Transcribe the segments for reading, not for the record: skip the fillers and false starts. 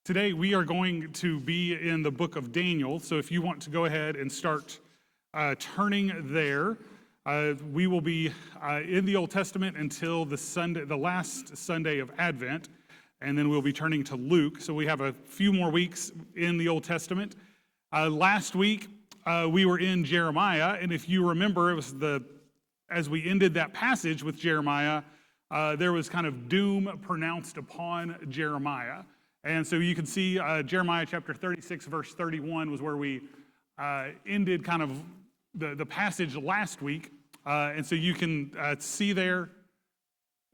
Today we are going to be in the book of Daniel, so if you want to go ahead and start turning there, we will be in the Old Testament until the last Sunday of Advent, and then we'll be turning to Luke. So we have a few more weeks in the Old Testament. Last week we were in Jeremiah, and if you remember, it was as we ended that passage with Jeremiah, there was kind of doom pronounced upon Jeremiah. And so you can see Jeremiah chapter 36, verse 31 was where we ended kind of the passage last week. And so you can see there,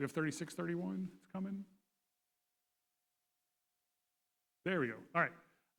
we have 36, 31, it's coming. There we go. All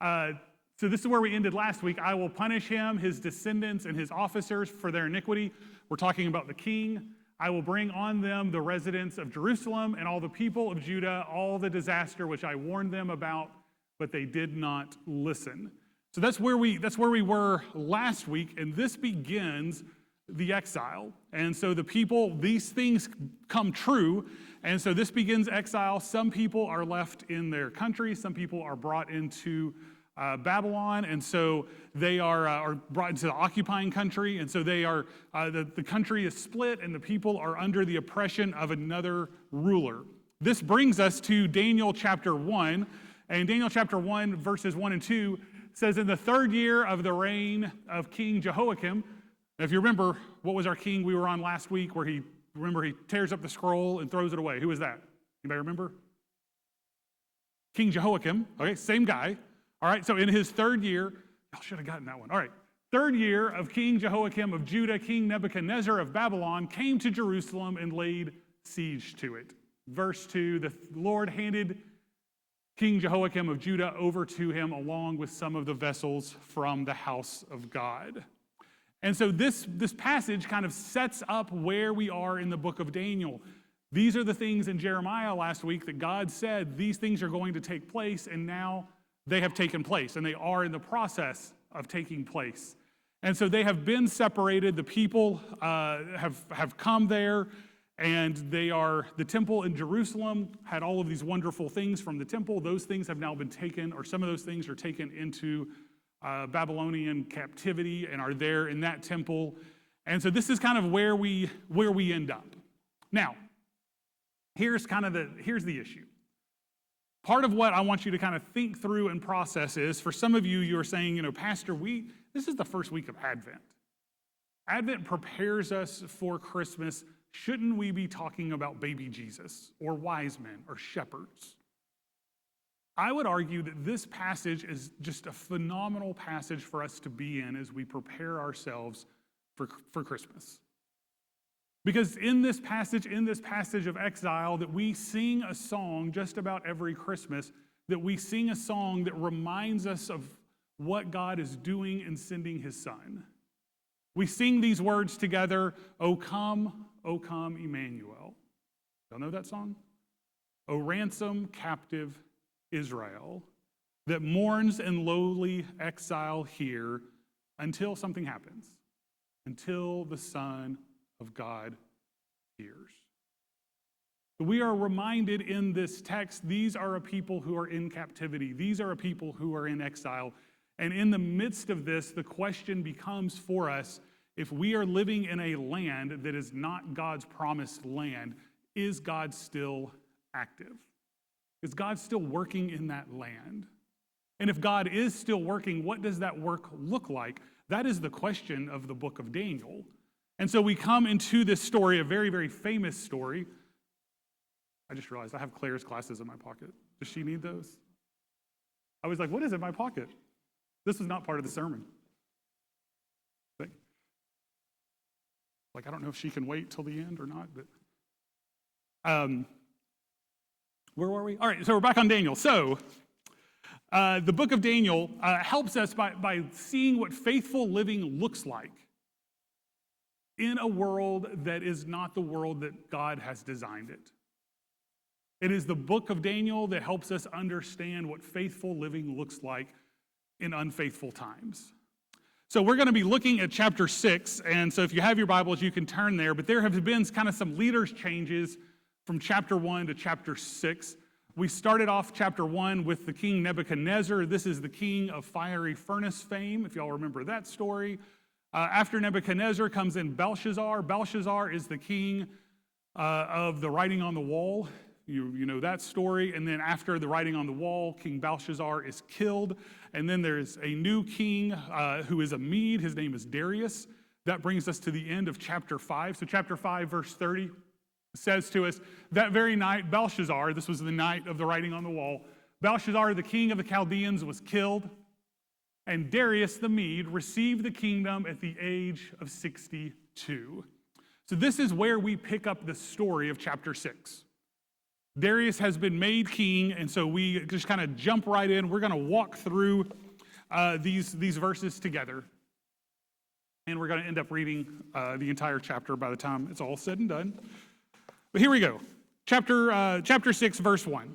right. So this is where we ended last week. I will punish him, his descendants, and his officers for their iniquity. We're talking about the king. I will bring on them the residents of Jerusalem and all the people of Judah, all the disaster which I warned them about, but they did not listen. So that's where we were last week, and this begins the exile. And so the people, these things come true, and so this begins exile. Some people are left in their country, some people are brought into Babylon, and so they are brought into the occupying country, and so they are the country is split, and the people are under the oppression of another ruler. This brings us to Daniel chapter 1, and Daniel chapter 1, verses 1 and 2 says, in the third year of the reign of King Jehoiakim. If you remember, what was our king we were on last week, where he tears up the scroll and throws it away? Who was that? Anybody remember? King Jehoiakim. Okay, same guy. All right, so in his third year, y'all should have gotten that one. All right, third year of King Jehoiakim of Judah, King Nebuchadnezzar of Babylon came to Jerusalem and laid siege to it. Verse 2, the Lord handed King Jehoiakim of Judah over to him along with some of the vessels from the house of God. And so this passage kind of sets up where we are in the book of Daniel. These are the things in Jeremiah last week that God said these things are going to take place, and now they have taken place, and they are in the process of taking place. And so they have been separated. The people have come there, and the temple in Jerusalem had all of these wonderful things from the temple. Those things have now been taken, or some of those things are taken into Babylonian captivity and are there in that temple. And so this is kind of where we end up. Now, here's the issue. Part of what I want you to kind of think through and process is, for some of you, you're saying, Pastor, this is the first week of Advent. Advent prepares us for Christmas. Shouldn't we be talking about baby Jesus or wise men or shepherds? I would argue that this passage is just a phenomenal passage for us to be in as we prepare ourselves for Christmas. Because in this passage of exile, that we sing a song just about every Christmas, that we sing a song that reminds us of what God is doing in sending his son. We sing these words together, O come, Emmanuel. Y'all know that song? O ransom captive Israel, that mourns in lowly exile here until something happens, until the Son of God hears. We are reminded in this text, these are a people who are in captivity. These are a people who are in exile. And in the midst of this, the question becomes for us, if we are living in a land that is not God's promised land, is God still active? Is God still working in that land? And if God is still working, what does that work look like? That is the question of the book of Daniel. And so we come into this story, a very, very famous story. I just realized I have Claire's glasses in my pocket. Does she need those? I was like, what is in my pocket? This was not part of the sermon. I don't know if she can wait till the end or not, but where were we? All right, so we're back on Daniel. So the book of Daniel helps us by seeing what faithful living looks like in a world that is not the world that God has designed it. It is the book of Daniel that helps us understand what faithful living looks like in unfaithful times. So we're going to be looking at chapter 6, and so if you have your Bibles, you can turn there, but there have been kind of some leaders changes from chapter 1 to chapter 6. We started off chapter 1 with the king Nebuchadnezzar. This is the king of fiery furnace fame, if y'all remember that story. After Nebuchadnezzar comes in Belshazzar. Belshazzar is the king of the writing on the wall. You know that story. And then after the writing on the wall, King Belshazzar is killed. And then there's a new king who is a Mede. His name is Darius. That brings us to the end of chapter 5. So chapter 5, verse 30 says to us, that very night, Belshazzar, this was the night of the writing on the wall, Belshazzar, the king of the Chaldeans, was killed. And Darius the Mede received the kingdom at the age of 62. So this is where we pick up the story of chapter 6. Darius has been made king, and so we just kind of jump right in. We're going to walk through these verses together, and we're going to end up reading the entire chapter by the time it's all said and done. But here we go. Chapter 6, verse 1.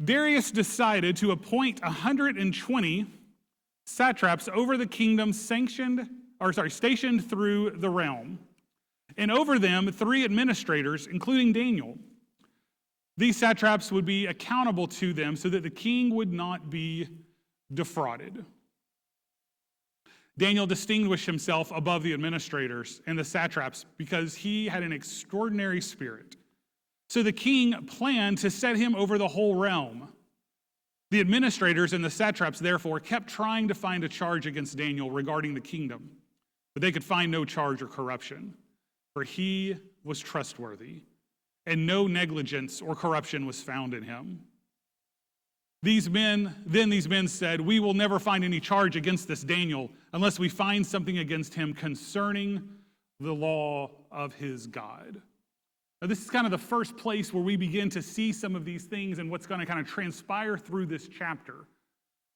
Darius decided to appoint 120 satraps over the kingdom stationed through the realm, and over them 3 administrators, including Daniel. These satraps would be accountable to them so that the king would not be defrauded. Daniel distinguished himself above the administrators and the satraps because he had an extraordinary spirit. So the king planned to set him over the whole realm. The administrators and the satraps, therefore, kept trying to find a charge against Daniel regarding the kingdom, but they could find no charge or corruption, for he was trustworthy, and no negligence or corruption was found in him. These men said, "We will never find any charge against this Daniel unless we find something against him concerning the law of his God." Now, this is kind of the first place where we begin to see some of these things and what's going to kind of transpire through this chapter.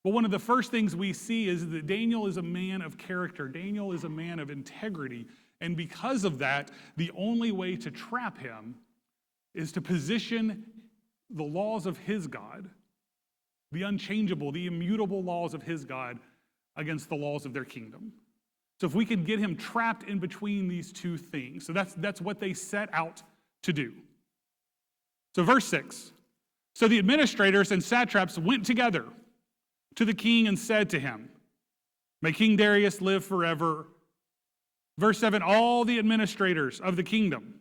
But one of the first things we see is that Daniel is a man of character. Daniel is a man of integrity. And because of that, the only way to trap him is to position the laws of his God, the unchangeable, the immutable laws of his God, against the laws of their kingdom. So if we can get him trapped in between these two things, so that's what they set out to do. So verse 6, so the administrators and satraps went together to the king and said to him, "May King Darius live forever." Verse 7, all the administrators of the kingdom.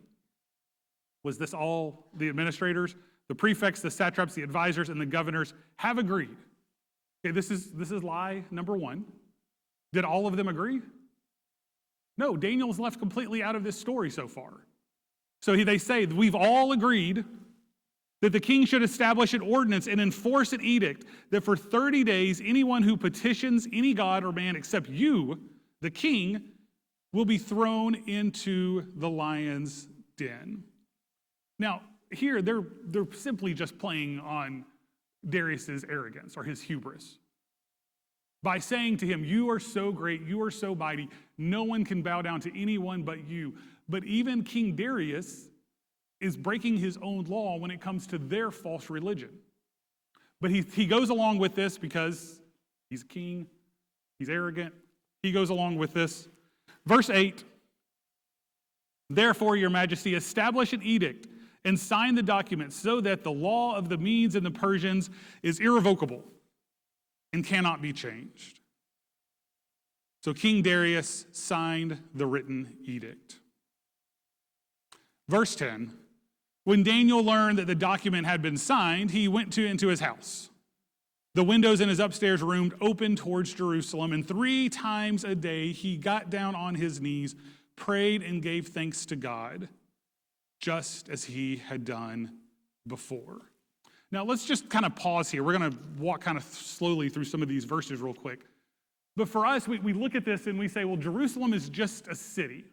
Was this all the administrators? The prefects, the satraps, the advisors, and the governors have agreed. Okay, this is lie number 1. Did all of them agree? No, Daniel's left completely out of this story so far. So they say, we've all agreed that the king should establish an ordinance and enforce an edict that for 30 days, anyone who petitions any god or man except you, the king, will be thrown into the lion's den. Now, here, they're simply just playing on Darius's arrogance or his hubris. By saying to him, you are so great, you are so mighty, no one can bow down to anyone but you. But even King Darius is breaking his own law when it comes to their false religion. But he goes along with this because he's a king, he's arrogant, he goes along with this. Verse 8, therefore, your majesty, establish an edict and sign the document so that the law of the Medes and the Persians is irrevocable and cannot be changed. So King Darius signed the written edict. Verse 10, when Daniel learned that the document had been signed, he went into his house. The windows in his upstairs room opened towards Jerusalem, and 3 times a day he got down on his knees, prayed, and gave thanks to God, just as he had done before. Now, let's just kind of pause here. We're going to walk kind of slowly through some of these verses real quick. But for us, we look at this and we say, well, Jerusalem is just a city.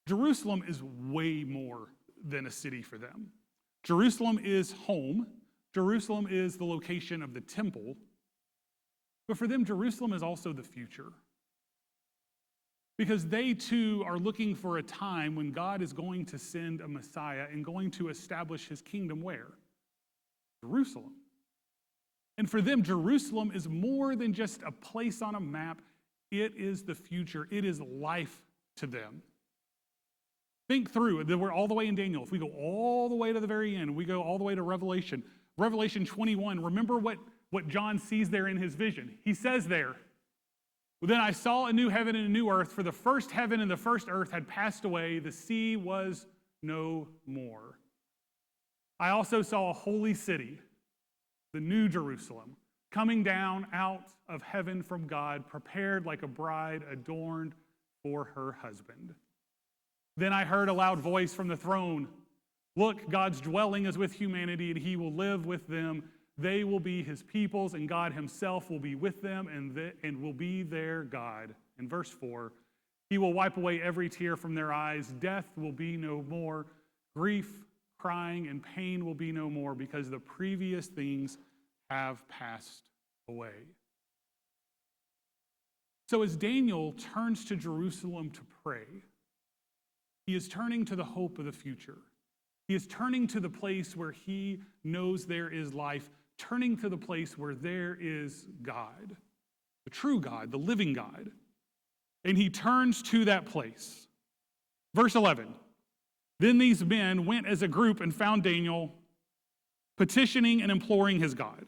Jerusalem is way more than a city for them. Jerusalem is home. Jerusalem is the location of the temple. But for them, Jerusalem is also the future. Because they too are looking for a time when God is going to send a Messiah and going to establish his kingdom where? Jerusalem. And for them, Jerusalem is more than just a place on a map. It is the future. It is life to them. Think through, we're all the way in Daniel. If we go all the way to the very end, we go all the way to Revelation 21, remember what John sees there in his vision. He says there, then I saw a new heaven and a new earth, for the first heaven and the first earth had passed away, the sea was no more. I also saw a holy city, the new Jerusalem, coming down out of heaven from God, prepared like a bride adorned for her husband. Then I heard a loud voice from the throne. Look, God's dwelling is with humanity, and he will live with them. They will be his peoples, and God himself will be with them and will be their God. In verse 4, he will wipe away every tear from their eyes. Death will be no more. Grief, crying, and pain will be no more, because the previous things have passed away. So as Daniel turns to Jerusalem to pray, he is turning to the hope of the future. He is turning to the place where he knows there is life, turning to the place where there is God, the true God, the living God. And he turns to that place. Verse 11, then these men went as a group and found Daniel petitioning and imploring his God.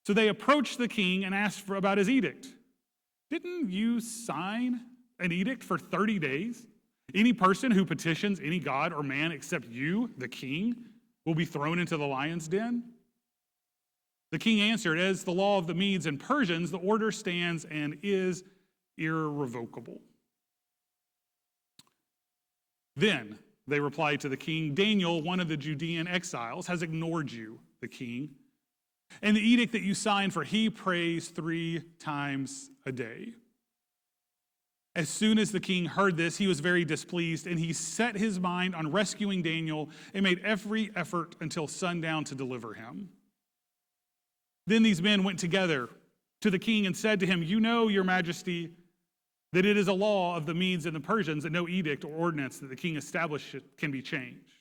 So they approached the king and asked about his edict. Didn't you sign an edict for 30 days? Any person who petitions any god or man except you, the king, will be thrown into the lion's den? The king answered, as the law of the Medes and Persians, the order stands and is irrevocable. Then they replied to the king, Daniel, one of the Judean exiles, has ignored you, the king, and the edict that you signed, for he prays 3 times a day. As soon as the king heard this, he was very displeased, and he set his mind on rescuing Daniel and made every effort until sundown to deliver him. Then these men went together to the king and said to him, you know, your majesty, that it is a law of the Medes and the Persians that no edict or ordinance that the king established can be changed.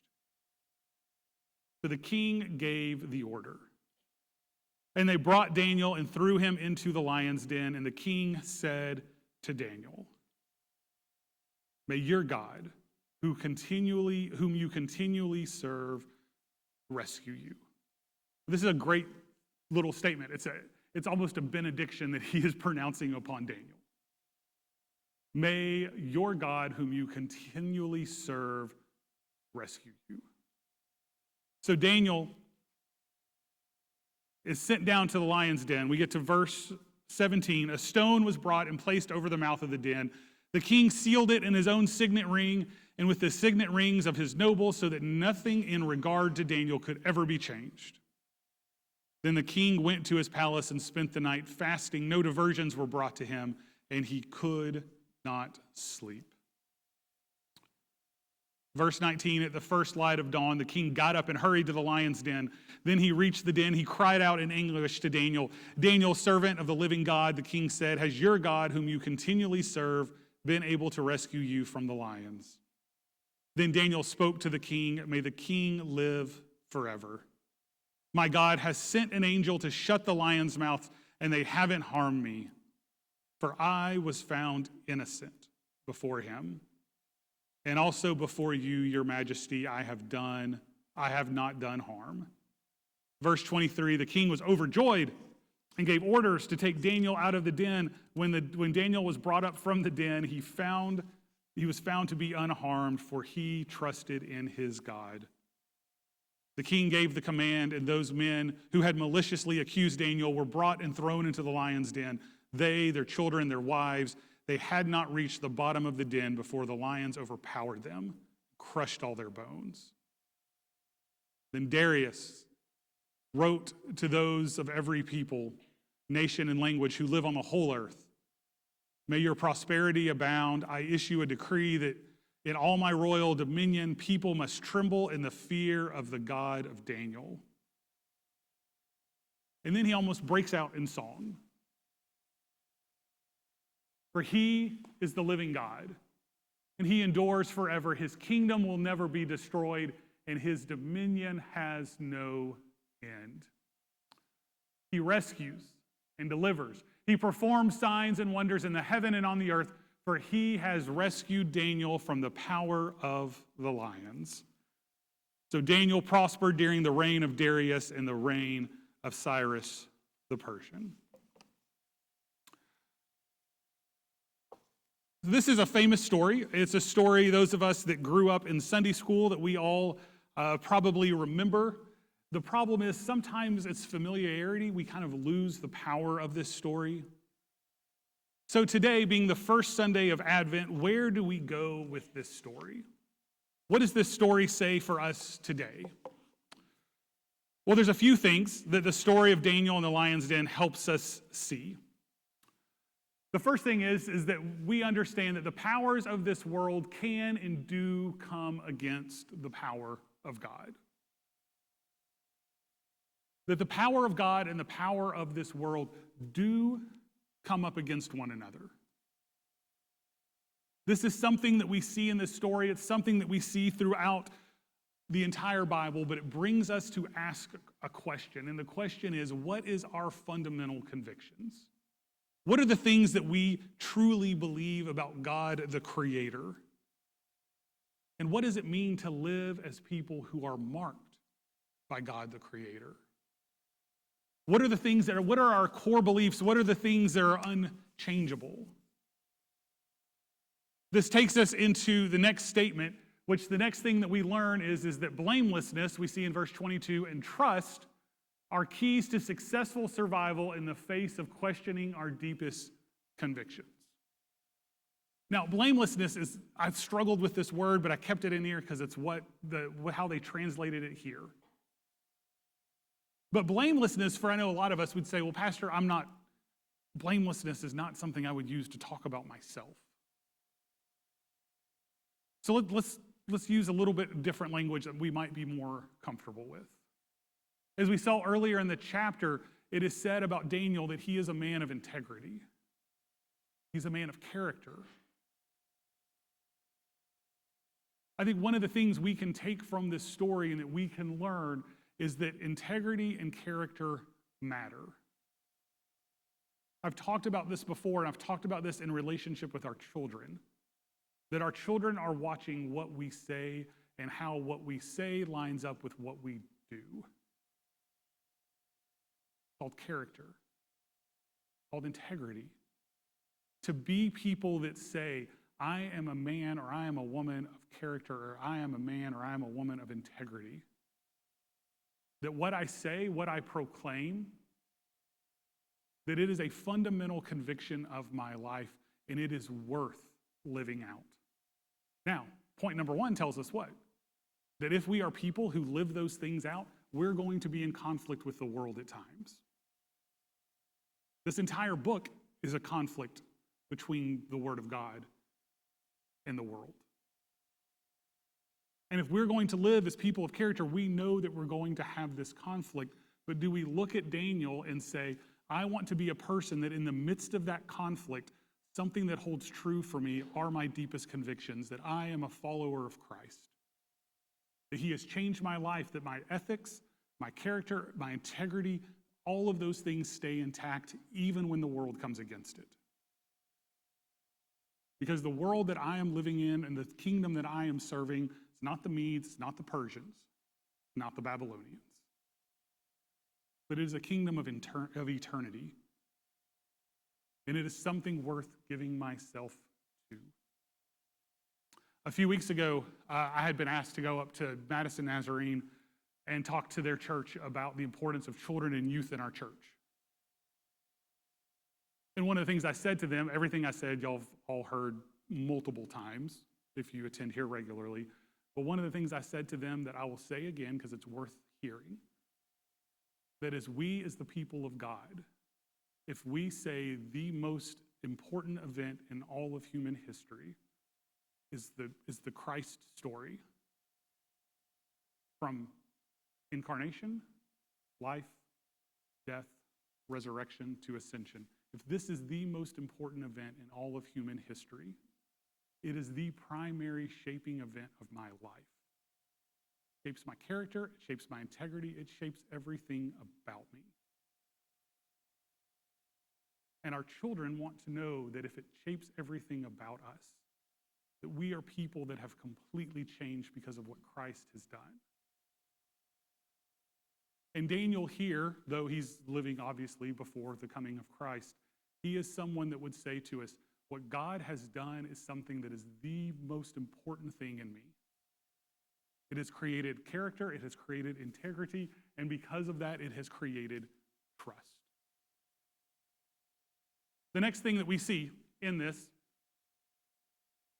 So the king gave the order. And they brought Daniel and threw him into the lion's den, and the king said to Daniel, may your God, whom you continually serve, rescue you. This is a great little statement. It's almost a benediction that he is pronouncing upon Daniel. May your God, whom you continually serve, rescue you. So Daniel is sent down to the lion's den. We get to verse 17. A stone was brought and placed over the mouth of the den. The king sealed it in his own signet ring and with the signet rings of his nobles, so that nothing in regard to Daniel could ever be changed. Then the king went to his palace and spent the night fasting. No diversions were brought to him, and he could not sleep. Verse 19, at the first light of dawn, the king got up and hurried to the lion's den. Then he reached the den. He cried out in English to Daniel, Daniel, servant of the living God, the king said, has your God, whom you continually serve, been able to rescue you from the lions? Then Daniel spoke to the king, may the king live forever. My God has sent an angel to shut the lions' mouths, and they haven't harmed me. For I was found innocent before him. And also before you, your majesty, I have not done harm. Verse 23, the king was overjoyed and gave orders to take Daniel out of the den. When Daniel was brought up from the den, he was found to be unharmed, for he trusted in his God. The king gave the command, and those men who had maliciously accused Daniel were brought and thrown into the lion's den. They, their children, their wives, they had not reached the bottom of the den before the lions overpowered them, crushed all their bones. Then Darius wrote to those of every people, nation, and language who live on the whole earth, may your prosperity abound. I issue a decree that in all my royal dominion, people must tremble in the fear of the God of Daniel. And then he almost breaks out in song. For he is the living God, and he endures forever. His kingdom will never be destroyed, and his dominion has no end. He rescues and delivers. He performs signs and wonders in the heaven and on the earth for he has rescued Daniel from the power of the lions. So Daniel prospered during the reign of Darius and the reign of Cyrus the Persian. This is a famous story. It's a story, those of us that grew up in Sunday school, that we all probably remember. The problem is sometimes it's familiarity. We kind of lose the power of this story. So today, being the first Sunday of Advent, where do we go with this story? What does this story say for us today? Well, there's a few things that the story of Daniel and the lion's den helps us see. The first thing is that we understand that the powers of this world can and do come against the power of God. That the power of God and the power of this world do come up against one another. This is something that we see in this story. It's something that we see throughout the entire Bible, but it brings us to ask a question. And the question is, what is our fundamental convictions? What are the things that we truly believe about God, the Creator? And what does it mean to live as people who are marked by God, the Creator? What are the things what are our core beliefs? What are the things that are unchangeable? This takes us into the next statement, which the next thing that we learn is that blamelessness, we see in verse 22, and trust are keys to successful survival in the face of questioning our deepest convictions. Now, blamelessness is, I've struggled with this word, but I kept it in here because it's how they translated it here. But blamelessness, for I know a lot of us would say, well, Pastor, blamelessness is not something I would use to talk about myself. So let's use a little bit different language that we might be more comfortable with. As we saw earlier in the chapter, it is said about Daniel that he is a man of integrity. He's a man of character. I think one of the things we can take from this story and that we can learn is that integrity and character matter. I've talked about this before, and I've talked about this in relationship with our children, that our children are watching what we say and how what we say lines up with what we do. Called character, called integrity. To be people that say, I am a man or I am a woman of character, or I am a man or I am a woman of integrity. That what I say, what I proclaim, that it is a fundamental conviction of my life and it is worth living out. Now, point number one tells us what? That if we are people who live those things out, we're going to be in conflict with the world at times. This entire book is a conflict between the Word of God and the world. And if we're going to live as people of character, we know that we're going to have this conflict. But do we look at Daniel and say, I want to be a person that in the midst of that conflict, something that holds true for me are my deepest convictions, that I am a follower of Christ, that He has changed my life, that my ethics, my character, my integrity, all of those things stay intact even when the world comes against it. Because the world that I am living in and the kingdom that I am serving, it's not the Medes, it's not the Persians, not the Babylonians, but it is a kingdom of eternity. And it is something worth giving myself to. A few weeks ago, I had been asked to go up to Madison Nazarene and talk to their church about the importance of children and youth in our church. And one of the things I said to them, everything I said, y'all have all heard multiple times if you attend here regularly, but one of the things I said to them that I will say again because it's worth hearing, that as we as the people of God, if we say the most important event in all of human history is the Christ story, from incarnation, life, death, resurrection to ascension. If this is the most important event in all of human history, it is the primary shaping event of my life. It shapes my character, it shapes my integrity, it shapes everything about me. And our children want to know that if it shapes everything about us, that we are people that have completely changed because of what Christ has done. And Daniel here, though he's living obviously before the coming of Christ, he is someone that would say to us, what God has done is something that is the most important thing in me. It has created character, it has created integrity, and because of that, it has created trust. The next thing that we see in this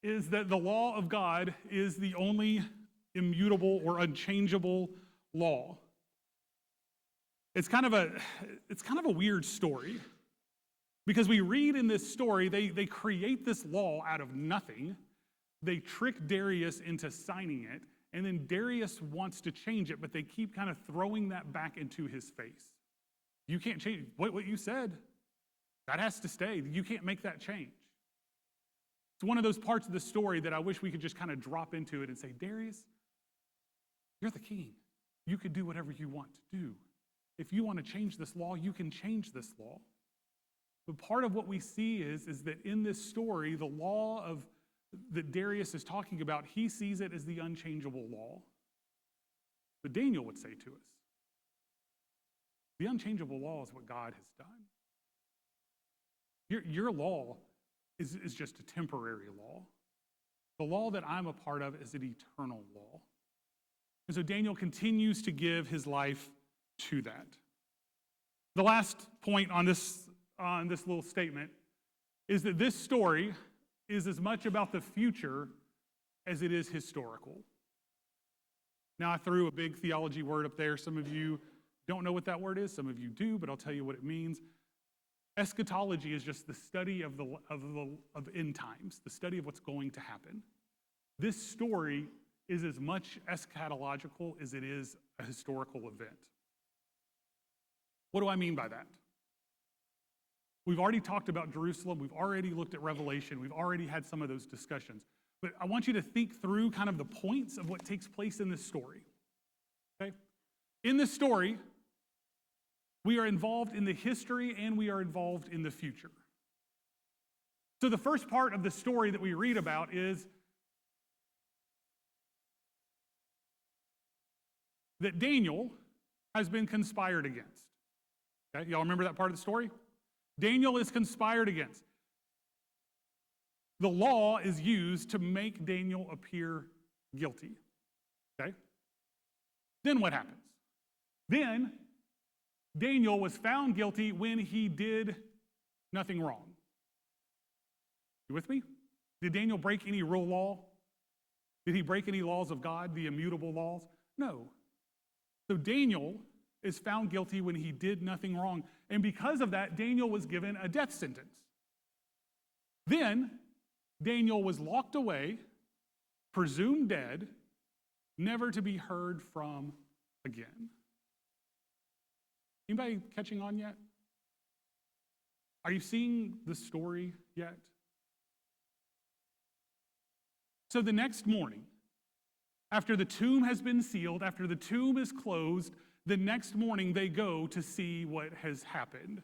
is that the law of God is the only immutable or unchangeable law. It's kind of a weird story because we read in this story, they create this law out of nothing. They trick Darius into signing it, and then Darius wants to change it, but they keep kind of throwing that back into his face. You can't change what you said. That has to stay. You can't make that change. It's one of those parts of the story that I wish we could just kind of drop into it and say, Darius, you're the king. You could do whatever you want to do. If you want to change this law, you can change this law. But part of what we see is that in this story, the law that Darius is talking about, he sees it as the unchangeable law. But Daniel would say to us, the unchangeable law is what God has done. Your law is just a temporary law. The law that I'm a part of is an eternal law. And so Daniel continues to give his life to that. The last point on this little statement is that this story is as much about the future as it is historical. Now, I threw a big theology word up there. Some of you don't know what that word is. Some of you do, but I'll tell you what it means. Eschatology is just the study of end times, the study of what's going to happen. This story is as much eschatological as it is a historical event. What do I mean by that? We've already talked about Jerusalem. We've already looked at Revelation. We've already had some of those discussions. But I want you to think through kind of the points of what takes place in this story. Okay? In this story, we are involved in the history and we are involved in the future. So the first part of the story that we read about is that Daniel has been conspired against. Okay, y'all remember that part of the story? Daniel is conspired against. The law is used to make Daniel appear guilty. Okay? Then what happens? Then Daniel was found guilty when he did nothing wrong. You with me? Did Daniel break any rule law? Did he break any laws of God, the immutable laws? No. So Daniel is found guilty when he did nothing wrong. And because of that, Daniel was given a death sentence. Then Daniel was locked away, presumed dead, never to be heard from again. Anybody catching on yet? Are you seeing the story yet? So the next morning, after the tomb has been sealed, after the tomb is closed, the next morning they go to see what has happened.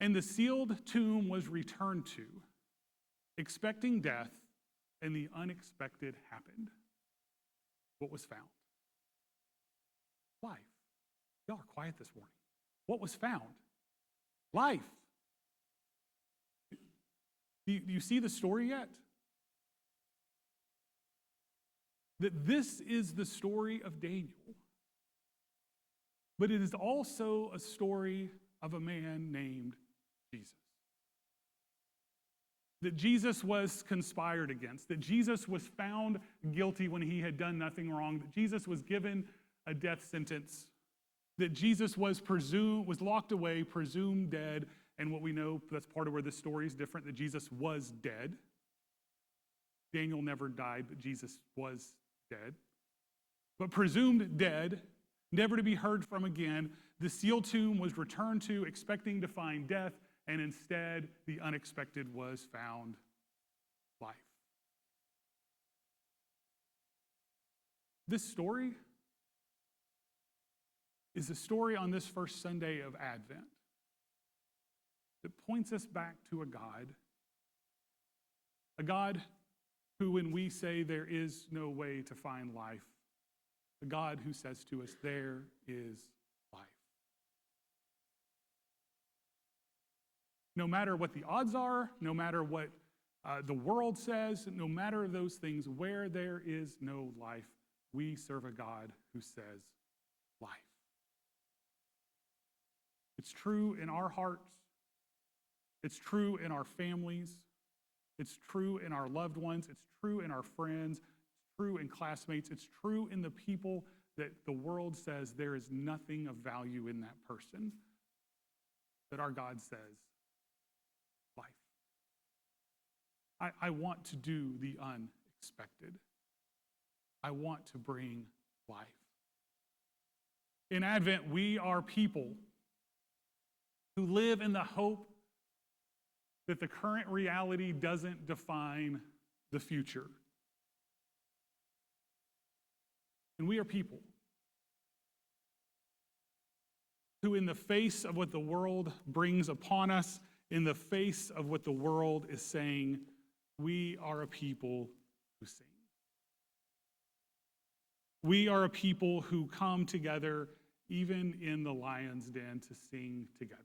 And the sealed tomb was returned to, expecting death, and the unexpected happened. What was found? Life. Y'all are quiet this morning. What was found? Life. Do you see the story yet? That this is the story of Daniel, but it is also a story of a man named Jesus. That Jesus was conspired against, that Jesus was found guilty when he had done nothing wrong, that Jesus was given a death sentence, that Jesus was locked away, presumed dead, and what we know, that's part of where this story is different, that Jesus was dead. Daniel never died, but Jesus was dead. But presumed dead, never to be heard from again, the sealed tomb was returned to, expecting to find death, and instead, the unexpected was found: life. This story is a story on this first Sunday of Advent. that points us back to a God who, when we say there is no way to find life, a God who says to us, there is life. No matter what the odds are, no matter what the world says, no matter those things, where there is no life, we serve a God who says life. It's true in our hearts. It's true in our families. It's true in our loved ones. It's true in our friends. It's true in classmates. It's true in the people that the world says there is nothing of value in that person, that our God says life. I want to do the unexpected. I want to bring life. In Advent, we are people who live in the hope that the current reality doesn't define the future. And we are people who, in the face of what the world brings upon us, in the face of what the world is saying, we are a people who sing. We are a people who come together, even in the lion's den, to sing together.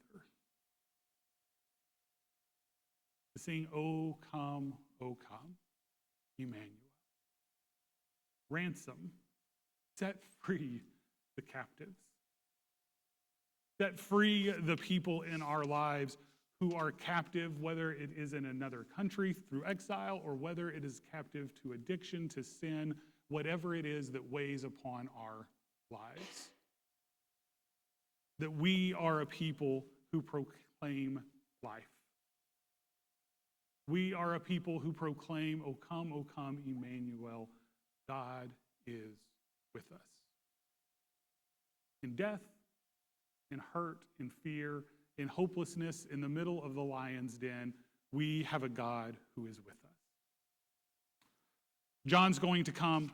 To sing, O come, Emmanuel. Ransom, set free the captives. Set free the people in our lives who are captive, whether it is in another country through exile or whether it is captive to addiction, to sin, whatever it is that weighs upon our lives. That we are a people who proclaim life. We are a people who proclaim, O come, Emmanuel, God is with us. In death, in hurt, in fear, in hopelessness, in the middle of the lion's den, we have a God who is with us. John's going to come,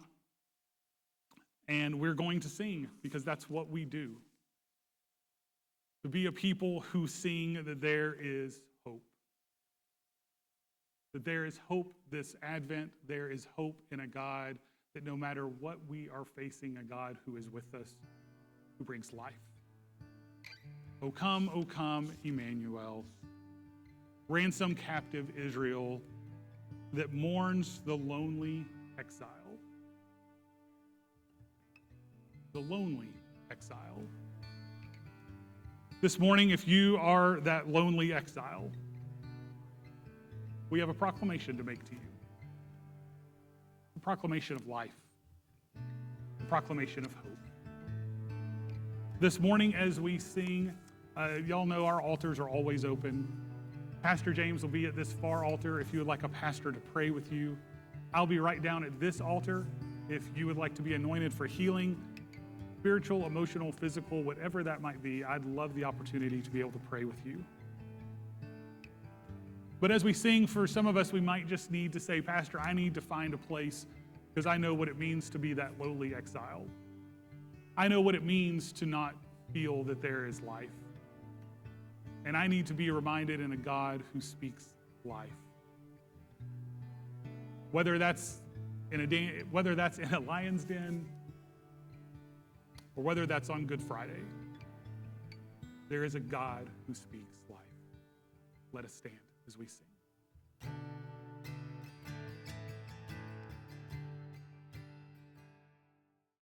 and we're going to sing, because that's what we do. To be a people who sing that there is hope. That there is hope this Advent. There is hope in a God that no matter what we are facing, a God who is with us, who brings life. O come, Emmanuel. Ransom captive Israel that mourns the lonely exile. The lonely exile. This morning, if you are that lonely exile, we have a proclamation to make to you. A proclamation of life. A proclamation of hope. This morning as we sing, y'all know our altars are always open. Pastor James will be at this far altar if you would like a pastor to pray with you. I'll be right down at this altar if you would like to be anointed for healing, spiritual, emotional, physical, whatever that might be. I'd love the opportunity to be able to pray with you. But as we sing, for some of us, we might just need to say, Pastor, I need to find a place because I know what it means to be that lowly exile. I know what it means to not feel that there is life. And I need to be reminded in a God who speaks life. Whether that's in a lion's den or whether that's on Good Friday, there is a God who speaks life. Let us stand as we sing.